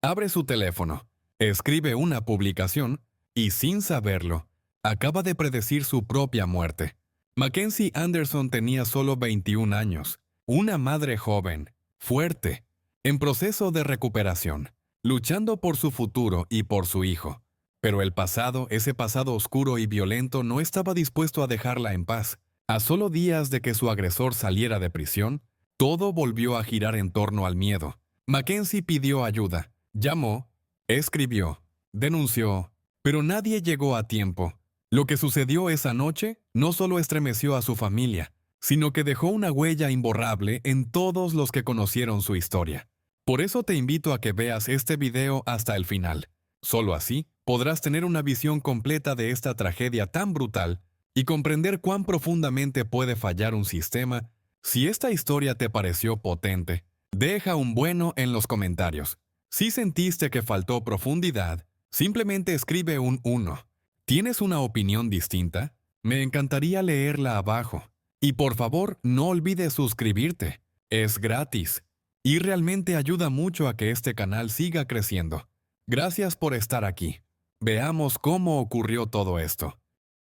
Abre su teléfono, escribe una publicación y, sin saberlo, acaba de predecir su propia muerte. Mackenzie Anderson tenía solo 21 años, una madre joven, fuerte, en proceso de recuperación, luchando por su futuro y por su hijo. Pero el pasado, ese pasado oscuro y violento, no estaba dispuesto a dejarla en paz. A solo días de que su agresor saliera de prisión, todo volvió a girar en torno al miedo. Mackenzie pidió ayuda, llamó, escribió, denunció, pero nadie llegó a tiempo. Lo que sucedió esa noche no solo estremeció a su familia, sino que dejó una huella imborrable en todos los que conocieron su historia. Por eso te invito a que veas este video hasta el final. Solo así podrás tener una visión completa de esta tragedia tan brutal y comprender cuán profundamente puede fallar un sistema. Si esta historia te pareció potente, deja un bueno en los comentarios. Si sentiste que faltó profundidad, simplemente escribe un 1. ¿Tienes una opinión distinta? Me encantaría leerla abajo. Y por favor, no olvides suscribirte. Es gratis. Y realmente ayuda mucho a que este canal siga creciendo. Gracias por estar aquí. Veamos cómo ocurrió todo esto.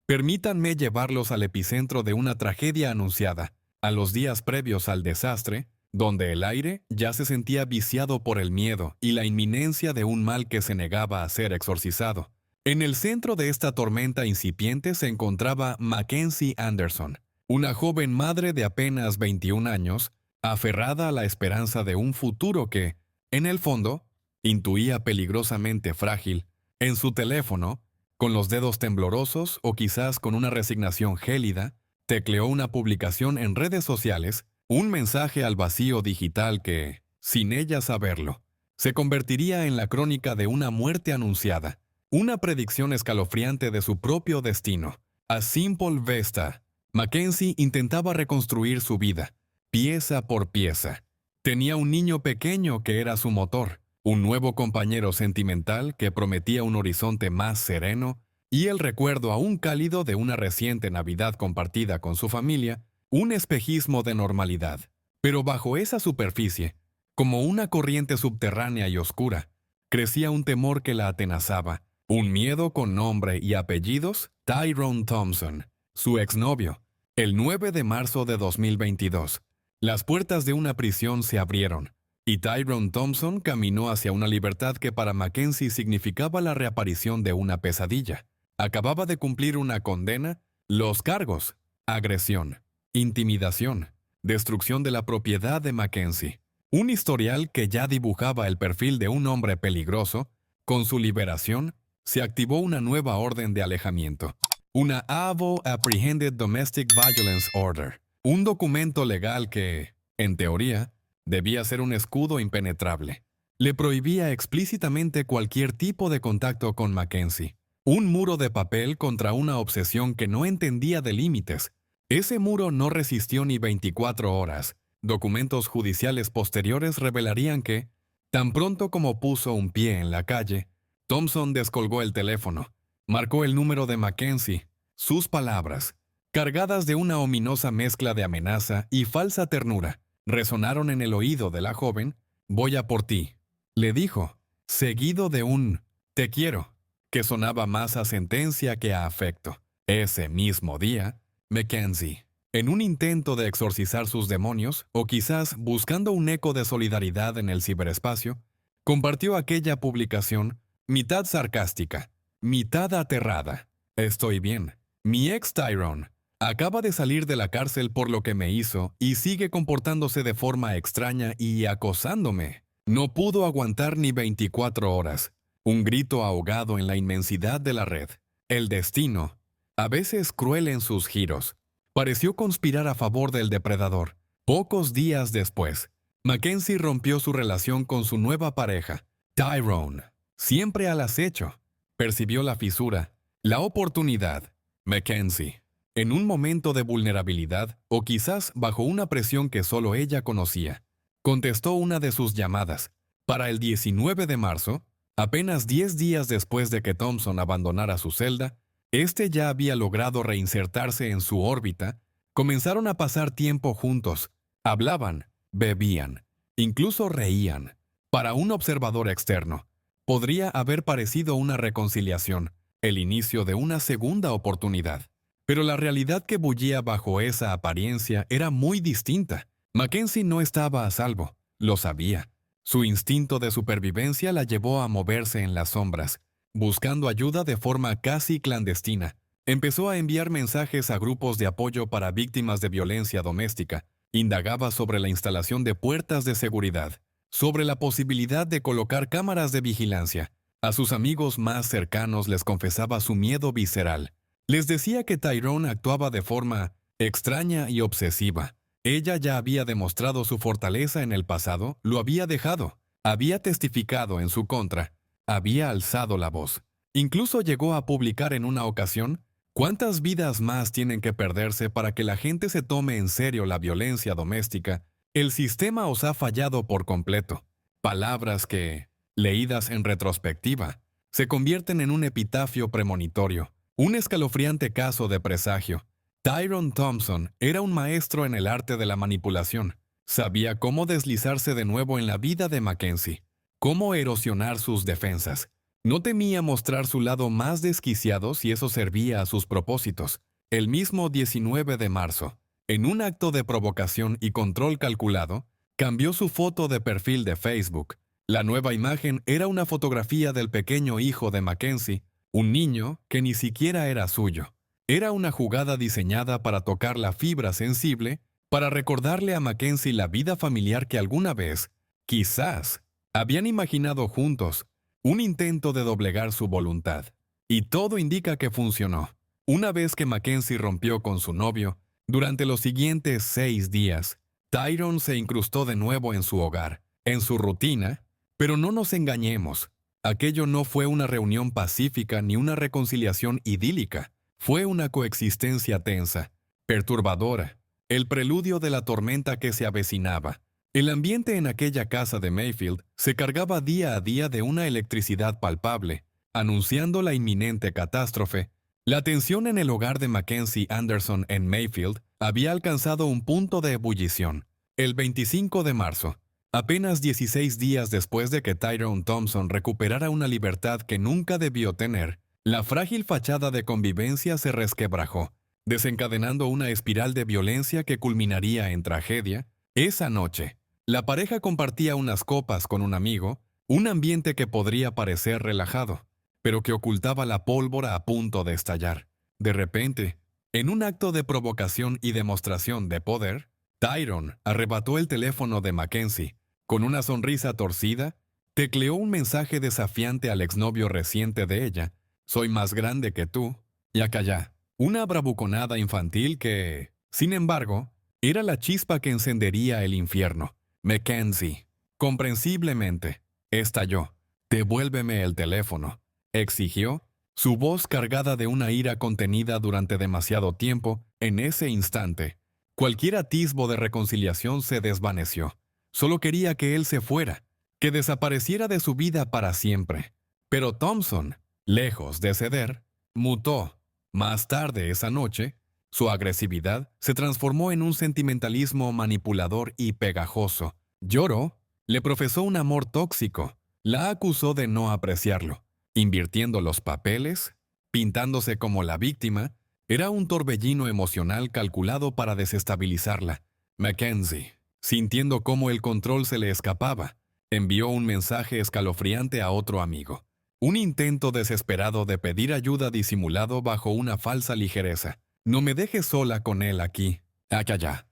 Permítanme llevarlos al epicentro de una tragedia anunciada, a los días previos al desastre, donde el aire ya se sentía viciado por el miedo y la inminencia de un mal que se negaba a ser exorcizado. En el centro de esta tormenta incipiente se encontraba Mackenzie Anderson, una joven madre de apenas 21 años, aferrada a la esperanza de un futuro que, en el fondo, intuía peligrosamente frágil. En su teléfono, con los dedos temblorosos o quizás con una resignación gélida, tecleó una publicación en redes sociales, un mensaje al vacío digital que, sin ella saberlo, se convertiría en la crónica de una muerte anunciada, una predicción escalofriante de su propio destino. A simple vista, Mackenzie intentaba reconstruir su vida, pieza por pieza. Tenía un niño pequeño que era su motor, un nuevo compañero sentimental que prometía un horizonte más sereno, y el recuerdo aún cálido de una reciente Navidad compartida con su familia, un espejismo de normalidad. Pero bajo esa superficie, como una corriente subterránea y oscura, crecía un temor que la atenazaba, un miedo con nombre y apellidos: Tyrone Thompson, su exnovio. El 9 de marzo de 2022, las puertas de una prisión se abrieron, y Tyrone Thompson caminó hacia una libertad que para Mackenzie significaba la reaparición de una pesadilla. Acababa de cumplir una condena, los cargos: agresión, intimidación, destrucción de la propiedad de Mackenzie. Un historial que ya dibujaba el perfil de un hombre peligroso. Con su liberación, se activó una nueva orden de alejamiento. Una AVO Apprehended Domestic Violence Order. Un documento legal que, en teoría, debía ser un escudo impenetrable. Le prohibía explícitamente cualquier tipo de contacto con Mackenzie. Un muro de papel contra una obsesión que no entendía de límites. Ese muro no resistió ni 24 horas. Documentos judiciales posteriores revelarían que, tan pronto como puso un pie en la calle, Thompson descolgó el teléfono, marcó el número de Mackenzie. Sus palabras, cargadas de una ominosa mezcla de amenaza y falsa ternura, resonaron en el oído de la joven. «Voy a por ti», le dijo, seguido de un «te quiero», que sonaba más a sentencia que a afecto. Ese mismo día, Mackenzie, en un intento de exorcizar sus demonios, o quizás buscando un eco de solidaridad en el ciberespacio, compartió aquella publicación, mitad sarcástica, mitad aterrada. «Estoy bien. Mi ex Tyrone acaba de salir de la cárcel por lo que me hizo y sigue comportándose de forma extraña y acosándome. No pudo aguantar ni 24 horas. Un grito ahogado en la inmensidad de la red. El destino, a veces cruel en sus giros, pareció conspirar a favor del depredador. Pocos días después, Mackenzie rompió su relación con su nueva pareja, Tyrone. Siempre al acecho, percibió la fisura, la oportunidad. Mackenzie, en un momento de vulnerabilidad, o quizás bajo una presión que solo ella conocía, contestó una de sus llamadas. Para el 19 de marzo, apenas 10 días después de que Thompson abandonara su celda, este ya había logrado reinsertarse en su órbita. Comenzaron a pasar tiempo juntos. Hablaban, bebían, incluso reían. Para un observador externo, podría haber parecido una reconciliación, el inicio de una segunda oportunidad. Pero la realidad que bullía bajo esa apariencia era muy distinta. Mackenzie no estaba a salvo, lo sabía. Su instinto de supervivencia la llevó a moverse en las sombras, buscando ayuda de forma casi clandestina. Empezó a enviar mensajes a grupos de apoyo para víctimas de violencia doméstica. Indagaba sobre la instalación de puertas de seguridad, sobre la posibilidad de colocar cámaras de vigilancia. A sus amigos más cercanos les confesaba su miedo visceral. Les decía que Tyrone actuaba de forma extraña y obsesiva. Ella ya había demostrado su fortaleza en el pasado, lo había dejado, había testificado en su contra, había alzado la voz. Incluso llegó a publicar en una ocasión: ¿cuántas vidas más tienen que perderse para que la gente se tome en serio la violencia doméstica? El sistema os ha fallado por completo. Palabras que, leídas en retrospectiva, se convierten en un epitafio premonitorio, un escalofriante caso de presagio. Tyrone Thompson era un maestro en el arte de la manipulación. Sabía cómo deslizarse de nuevo en la vida de Mackenzie, cómo erosionar sus defensas. No temía mostrar su lado más desquiciado si eso servía a sus propósitos. El mismo 19 de marzo, en un acto de provocación y control calculado, cambió su foto de perfil de Facebook. La nueva imagen era una fotografía del pequeño hijo de Mackenzie, un niño que ni siquiera era suyo. Era una jugada diseñada para tocar la fibra sensible, para recordarle a Mackenzie la vida familiar que alguna vez, quizás, habían imaginado juntos, un intento de doblegar su voluntad. Y todo indica que funcionó. Una vez que Mackenzie rompió con su novio, durante los siguientes 6 días, Tyrone se incrustó de nuevo en su hogar, en su rutina, pero no nos engañemos. Aquello no fue una reunión pacífica ni una reconciliación idílica. Fue una coexistencia tensa, perturbadora, el preludio de la tormenta que se avecinaba. El ambiente en aquella casa de Mayfield se cargaba día a día de una electricidad palpable, anunciando la inminente catástrofe. La tensión en el hogar de Mackenzie Anderson en Mayfield había alcanzado un punto de ebullición. El 25 de marzo, apenas 16 días después de que Tyrone Thompson recuperara una libertad que nunca debió tener, la frágil fachada de convivencia se resquebrajó, desencadenando una espiral de violencia que culminaría en tragedia. Esa noche, la pareja compartía unas copas con un amigo, un ambiente que podría parecer relajado, pero que ocultaba la pólvora a punto de estallar. De repente, en un acto de provocación y demostración de poder, Tyrone arrebató el teléfono de Mackenzie. Con una sonrisa torcida, tecleó un mensaje desafiante al exnovio reciente de ella: «Soy más grande que tú». Y acá ya, una bravuconada infantil que, sin embargo, era la chispa que encendería el infierno. Mackenzie, comprensiblemente, estalló. «Devuélveme el teléfono», exigió, su voz cargada de una ira contenida durante demasiado tiempo. En ese instante, cualquier atisbo de reconciliación se desvaneció. Solo quería que él se fuera, que desapareciera de su vida para siempre. Pero Thompson, lejos de ceder, mutó. Más tarde esa noche, su agresividad se transformó en un sentimentalismo manipulador y pegajoso. Lloró, le profesó un amor tóxico, la acusó de no apreciarlo, invirtiendo los papeles, pintándose como la víctima. Era un torbellino emocional calculado para desestabilizarla. Mackenzie, sintiendo cómo el control se le escapaba, envió un mensaje escalofriante a otro amigo. Un intento desesperado de pedir ayuda disimulado bajo una falsa ligereza. «No me dejes sola con él aquí». Acá ya.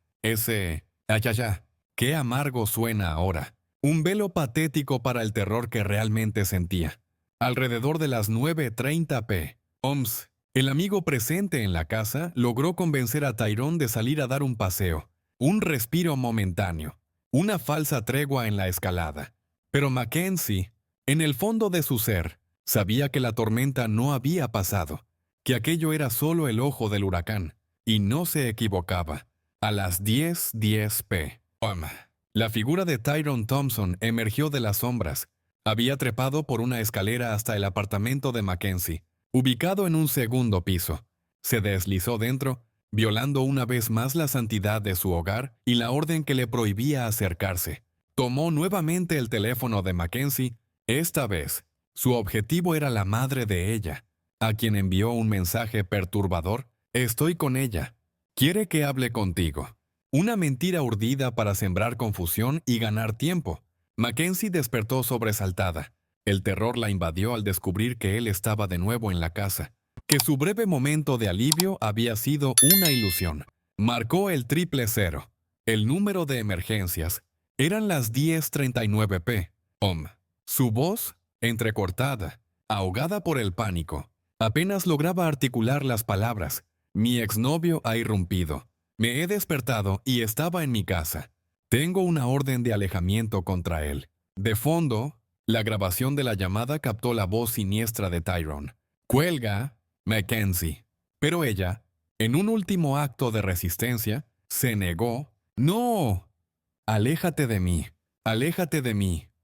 Qué amargo suena ahora. Un velo patético para el terror que realmente sentía. Alrededor de las 9:30 p. OMS, el amigo presente en la casa logró convencer a Tyrone de salir a dar un paseo. Un respiro momentáneo. Una falsa tregua en la escalada. Pero Mackenzie, en el fondo de su ser, sabía que la tormenta no había pasado, que aquello era solo el ojo del huracán, y no se equivocaba. A las 10:10 p. La figura de Tyrone Thompson emergió de las sombras. Había trepado por una escalera hasta el apartamento de Mackenzie, ubicado en un segundo piso. Se deslizó dentro, violando una vez más la santidad de su hogar y la orden que le prohibía acercarse. Tomó nuevamente el teléfono de Mackenzie. Esta vez, su objetivo era la madre de ella, a quien envió un mensaje perturbador. Estoy con ella. Quiere que hable contigo. Una mentira urdida para sembrar confusión y ganar tiempo. Mackenzie despertó sobresaltada. El terror la invadió al descubrir que él estaba de nuevo en la casa, que su breve momento de alivio había sido una ilusión. Marcó el 000. El número de emergencias. Eran las 10:39 p. Su voz, entrecortada, ahogada por el pánico, apenas lograba articular las palabras. Mi exnovio ha irrumpido. Me he despertado y estaba en mi casa. Tengo una orden de alejamiento contra él. De fondo, la grabación de la llamada captó la voz siniestra de Tyrone. Cuelga, Mackenzie. Pero ella, en un último acto de resistencia, se negó. ¡No! Aléjate de mí,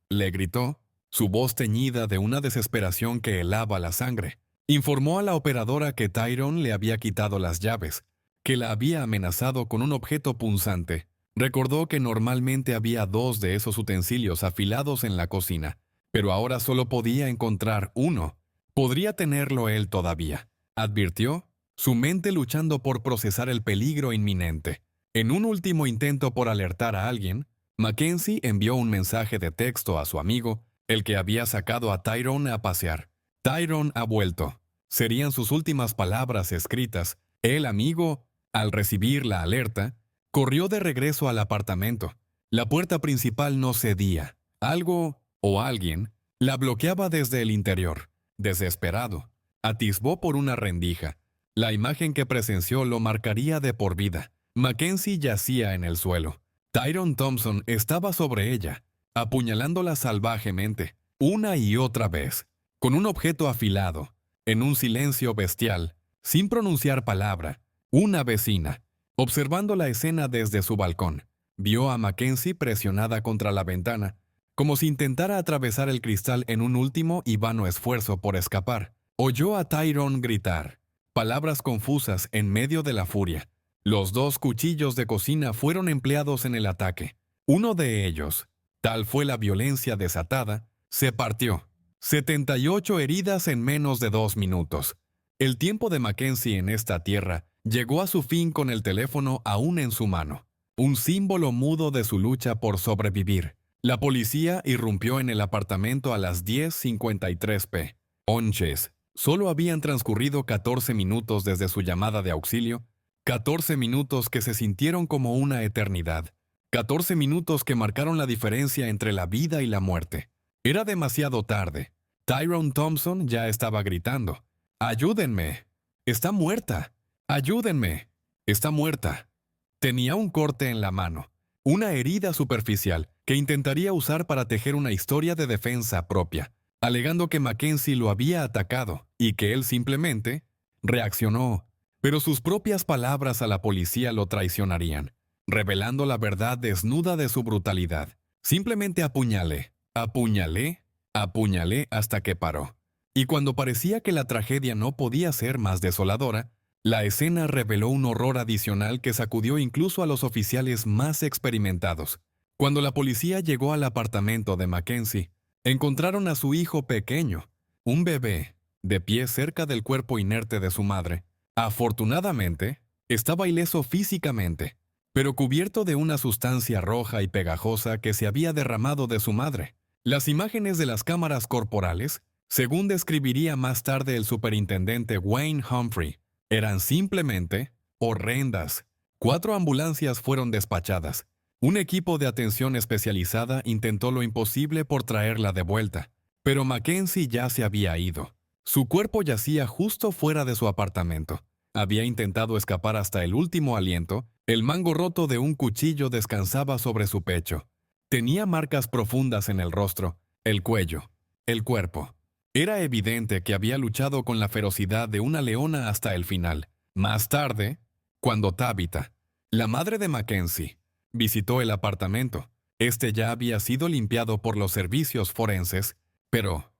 le gritó, su voz teñida de una desesperación que helaba la sangre. Informó a la operadora que Tyrone le había quitado las llaves, que la había amenazado con un objeto punzante. Recordó que normalmente había 2 de esos utensilios afilados en la cocina, pero ahora solo podía encontrar uno. Podría tenerlo él todavía, advirtió, su mente luchando por procesar el peligro inminente. En un último intento por alertar a alguien, Mackenzie envió un mensaje de texto a su amigo, el que había sacado a Tyrone a pasear. Tyrone ha vuelto. Serían sus últimas palabras escritas. El amigo, al recibir la alerta, corrió de regreso al apartamento. La puerta principal no cedía. Algo, o alguien, la bloqueaba desde el interior. Desesperado, atisbó por una rendija. La imagen que presenció lo marcaría de por vida. Mackenzie yacía en el suelo. Tyrone Thompson estaba sobre ella, apuñalándola salvajemente, una y otra vez, con un objeto afilado, en un silencio bestial, sin pronunciar palabra. Una vecina, observando la escena desde su balcón, vio a Mackenzie presionada contra la ventana, como si intentara atravesar el cristal en un último y vano esfuerzo por escapar. Oyó a Tyrone gritar, palabras confusas en medio de la furia. Los 2 cuchillos de cocina fueron empleados en el ataque. Uno de ellos, tal fue la violencia desatada, se partió. 78 heridas en menos de 2 minutos. El tiempo de Mackenzie en esta tierra llegó a su fin con el teléfono aún en su mano, un símbolo mudo de su lucha por sobrevivir. La policía irrumpió en el apartamento a las 10:53 p. Solo habían transcurrido 14 minutos desde su llamada de auxilio, 14 minutos que se sintieron como una eternidad, 14 minutos que marcaron la diferencia entre la vida y la muerte. Era demasiado tarde. Tyrone Thompson ya estaba gritando, «¡Ayúdenme! ¡Está muerta! ¡Ayúdenme! ¡Está muerta!». Tenía un corte en la mano, una herida superficial que intentaría usar para tejer una historia de defensa propia, alegando que Mackenzie lo había atacado y que él simplemente reaccionó. Pero sus propias palabras a la policía lo traicionarían, revelando la verdad desnuda de su brutalidad. Simplemente apuñalé hasta que paró. Y cuando parecía que la tragedia no podía ser más desoladora, la escena reveló un horror adicional que sacudió incluso a los oficiales más experimentados. Cuando la policía llegó al apartamento de Mackenzie, encontraron a su hijo pequeño, un bebé, de pie cerca del cuerpo inerte de su madre. Afortunadamente, estaba ileso físicamente, pero cubierto de una sustancia roja y pegajosa que se había derramado de su madre. Las imágenes de las cámaras corporales, según describiría más tarde el superintendente Wayne Humphrey, eran simplemente horrendas. 4 ambulancias fueron despachadas. Un equipo de atención especializada intentó lo imposible por traerla de vuelta, pero Mackenzie ya se había ido. Su cuerpo yacía justo fuera de su apartamento. Había intentado escapar hasta el último aliento. El mango roto de un cuchillo descansaba sobre su pecho. Tenía marcas profundas en el rostro, el cuello, el cuerpo. Era evidente que había luchado con la ferocidad de una leona hasta el final. Más tarde, cuando Tabitha, la madre de Mackenzie, visitó el apartamento, este ya había sido limpiado por los servicios forenses, pero,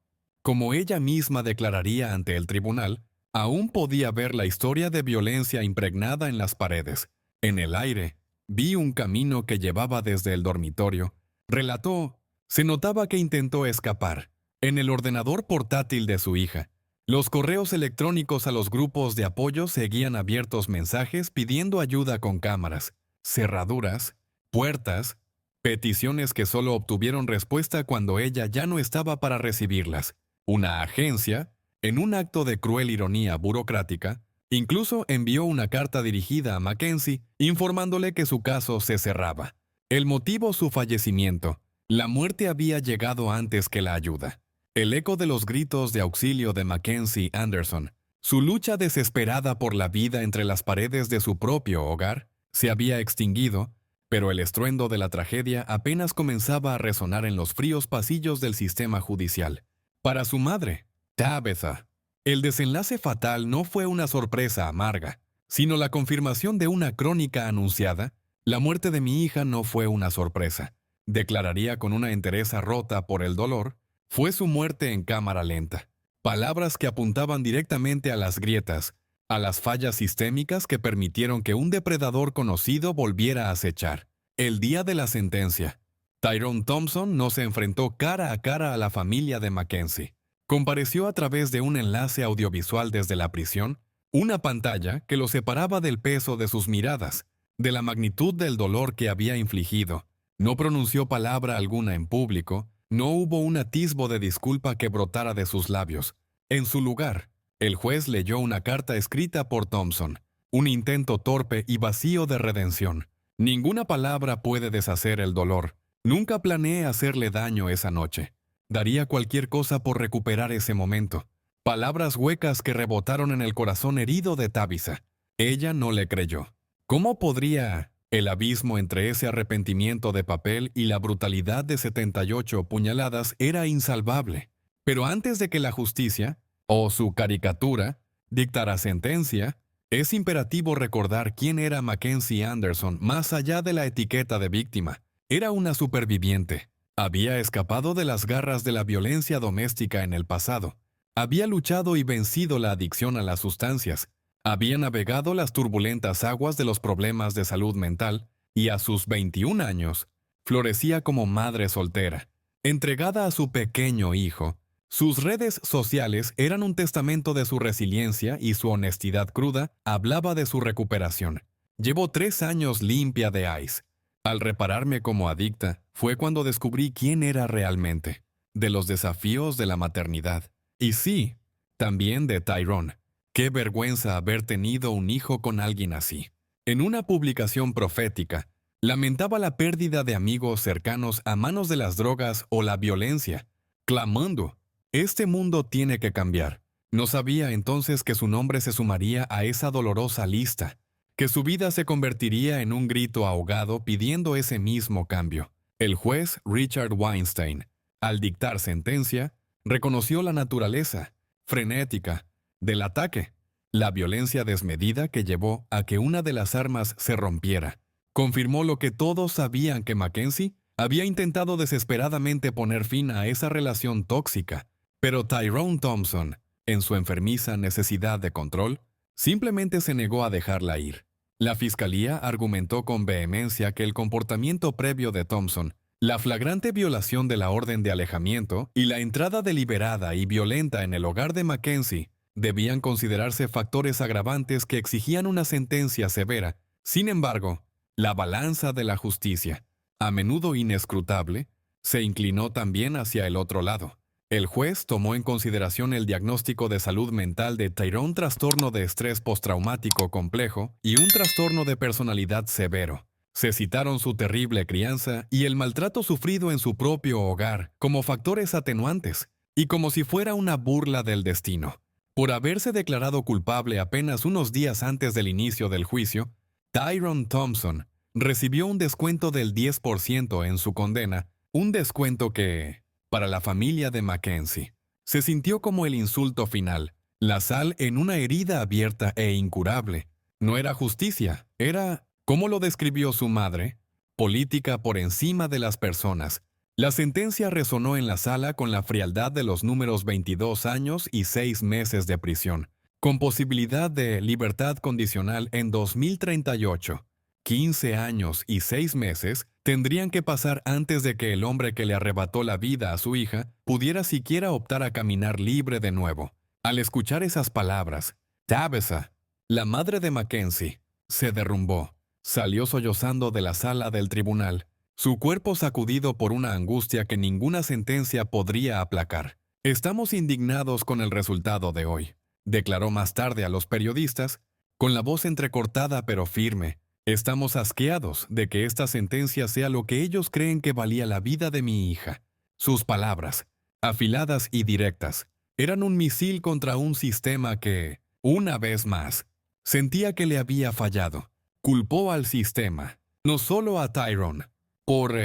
como ella misma declararía ante el tribunal, aún podía ver la historia de violencia impregnada en las paredes. En el aire, vi un camino que llevaba desde el dormitorio, Relató, se notaba que intentó escapar. En el ordenador portátil de su hija, los correos electrónicos a los grupos de apoyo seguían abiertos mensajes pidiendo ayuda con cámaras, cerraduras, puertas, peticiones que solo obtuvieron respuesta cuando ella ya no estaba para recibirlas. Una agencia, en un acto de cruel ironía burocrática, incluso envió una carta dirigida a Mackenzie informándole que su caso se cerraba. El motivo su fallecimiento. La muerte había llegado antes que la ayuda. El eco de los gritos de auxilio de Mackenzie Anderson, su lucha desesperada por la vida entre las paredes de su propio hogar, se había extinguido, pero el estruendo de la tragedia apenas comenzaba a resonar en los fríos pasillos del sistema judicial. Para su madre, Tabitha, el desenlace fatal no fue una sorpresa amarga, sino la confirmación de una crónica anunciada. La muerte de mi hija no fue una sorpresa, declararía con una entereza rota por el dolor. Fue su muerte en cámara lenta. Palabras que apuntaban directamente a las grietas, a las fallas sistémicas que permitieron que un depredador conocido volviera a acechar. El día de la sentencia, Tyrone Thompson no se enfrentó cara a cara a la familia de Mackenzie. Compareció a través de un enlace audiovisual desde la prisión, una pantalla que lo separaba del peso de sus miradas, de la magnitud del dolor que había infligido. No pronunció palabra alguna en público. No hubo un atisbo de disculpa que brotara de sus labios. En su lugar, el juez leyó una carta escrita por Thompson, un intento torpe y vacío de redención. Ninguna palabra puede deshacer el dolor. Nunca planeé hacerle daño esa noche. Daría cualquier cosa por recuperar ese momento. Palabras huecas que rebotaron en el corazón herido de Tabitha. Ella no le creyó. ¿Cómo podría...? El abismo entre ese arrepentimiento de papel y la brutalidad de 78 puñaladas era insalvable. Pero antes de que la justicia, o su caricatura, dictara sentencia, es imperativo recordar quién era Mackenzie Anderson más allá de la etiqueta de víctima. Era una superviviente. Había escapado de las garras de la violencia doméstica en el pasado. Había luchado y vencido la adicción a las sustancias. Había navegado las turbulentas aguas de los problemas de salud mental y a sus 21 años florecía como madre soltera, entregada a su pequeño hijo. Sus redes sociales eran un testamento de su resiliencia y su honestidad cruda hablaba de su recuperación. Llevo 3 años limpia de ICE. Al repararme como adicta, fue cuando descubrí quién era realmente, de los desafíos de la maternidad. Y sí, también de Tyrone. Qué vergüenza haber tenido un hijo con alguien así. En una publicación profética, lamentaba la pérdida de amigos cercanos a manos de las drogas o la violencia, clamando, este mundo tiene que cambiar. No sabía entonces que su nombre se sumaría a esa dolorosa lista, que su vida se convertiría en un grito ahogado pidiendo ese mismo cambio. El juez Richard Weinstein, al dictar sentencia, reconoció la naturaleza, frenética, del ataque, la violencia desmedida que llevó a que una de las armas se rompiera. Confirmó lo que todos sabían que Mackenzie había intentado desesperadamente poner fin a esa relación tóxica, pero Tyrone Thompson, en su enfermiza necesidad de control, simplemente se negó a dejarla ir. La fiscalía argumentó con vehemencia que el comportamiento previo de Thompson, la flagrante violación de la orden de alejamiento y la entrada deliberada y violenta en el hogar de Mackenzie debían considerarse factores agravantes que exigían una sentencia severa. Sin embargo, la balanza de la justicia, a menudo inescrutable, se inclinó también hacia el otro lado. El juez tomó en consideración el diagnóstico de salud mental de Tyrone, trastorno de estrés postraumático complejo y un trastorno de personalidad severo. Se citaron su terrible crianza y el maltrato sufrido en su propio hogar como factores atenuantes, y como si fuera una burla del destino. Por haberse declarado culpable apenas unos días antes del inicio del juicio, Tyrone Thompson recibió un descuento del 10% en su condena, un descuento que, para la familia de Mackenzie, se sintió como el insulto final, la sal en una herida abierta e incurable. No era justicia, era, como lo describió su madre, política por encima de las personas. La sentencia resonó en la sala con la frialdad de los números 22 años y 6 meses de prisión, con posibilidad de libertad condicional en 2038. 15 años y 6 meses tendrían que pasar antes de que el hombre que le arrebató la vida a su hija pudiera siquiera optar a caminar libre de nuevo. Al escuchar esas palabras, Tabitha, la madre de Mackenzie, se derrumbó. Salió sollozando de la sala del tribunal, su cuerpo sacudido por una angustia que ninguna sentencia podría aplacar. «Estamos indignados con el resultado de hoy», declaró más tarde a los periodistas, con la voz entrecortada pero firme. «Estamos asqueados de que esta sentencia sea lo que ellos creen que valía la vida de mi hija». Sus palabras, afiladas y directas, eran un misil contra un sistema que, una vez más, sentía que le había fallado. Culpó al sistema, no solo a Tyrone, por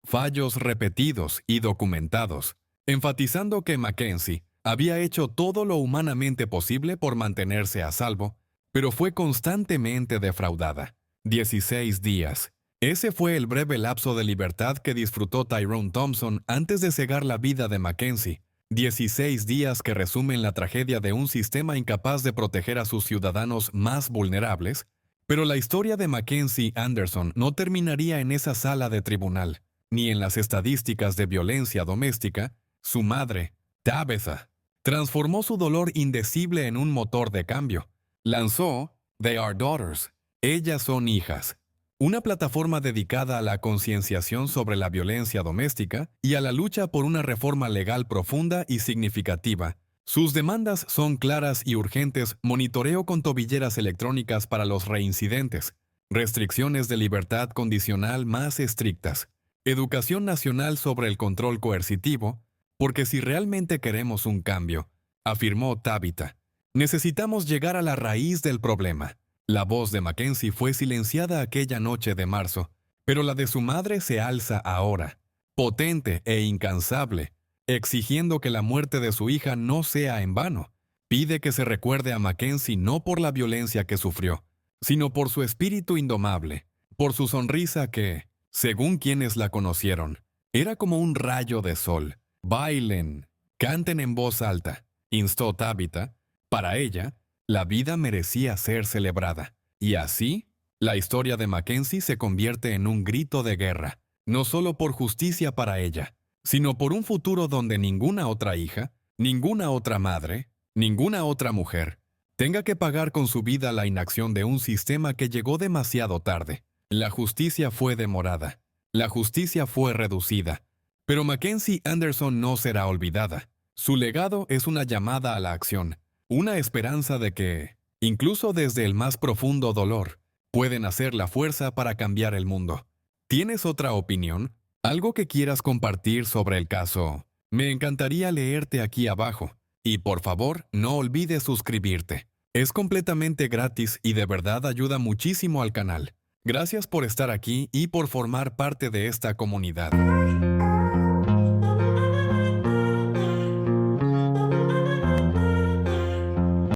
fallos repetidos y documentados, enfatizando que Mackenzie había hecho todo lo humanamente posible por mantenerse a salvo, pero fue constantemente defraudada. 16 días. Ese fue el breve lapso de libertad que disfrutó Tyrone Thompson antes de cegar la vida de Mackenzie. 16 días que resumen la tragedia de un sistema incapaz de proteger a sus ciudadanos más vulnerables. Pero la historia de Mackenzie Anderson no terminaría en esa sala de tribunal, ni en las estadísticas de violencia doméstica. Su madre, Tabitha, transformó su dolor indecible en un motor de cambio. Lanzó They Are Daughters, Ellas son hijas, una plataforma dedicada a la concienciación sobre la violencia doméstica y a la lucha por una reforma legal profunda y significativa. Sus demandas son claras y urgentes: monitoreo con tobilleras electrónicas para los reincidentes, restricciones de libertad condicional más estrictas, educación nacional sobre el control coercitivo, porque si realmente queremos un cambio, afirmó Tabitha, necesitamos llegar a la raíz del problema. La voz de Mackenzie fue silenciada aquella noche de marzo, pero la de su madre se alza ahora, potente e incansable, exigiendo que la muerte de su hija no sea en vano. Pide que se recuerde a Mackenzie no por la violencia que sufrió, sino por su espíritu indomable, por su sonrisa que, según quienes la conocieron, era como un rayo de sol. «Bailen, canten en voz alta», instó Tabitha. Para ella, la vida merecía ser celebrada. Y así, la historia de Mackenzie se convierte en un grito de guerra, no solo por justicia para ella, sino por un futuro donde ninguna otra hija, ninguna otra madre, ninguna otra mujer tenga que pagar con su vida la inacción de un sistema que llegó demasiado tarde. La justicia fue demorada, la justicia fue reducida, pero Mackenzie Anderson no será olvidada. Su legado es una llamada a la acción, una esperanza de que, incluso desde el más profundo dolor, pueden hacer la fuerza para cambiar el mundo. ¿Tienes otra opinión? ¿Algo que quieras compartir sobre el caso? Me encantaría leerte aquí abajo. Y por favor, no olvides suscribirte. Es completamente gratis y de verdad ayuda muchísimo al canal. Gracias por estar aquí y por formar parte de esta comunidad.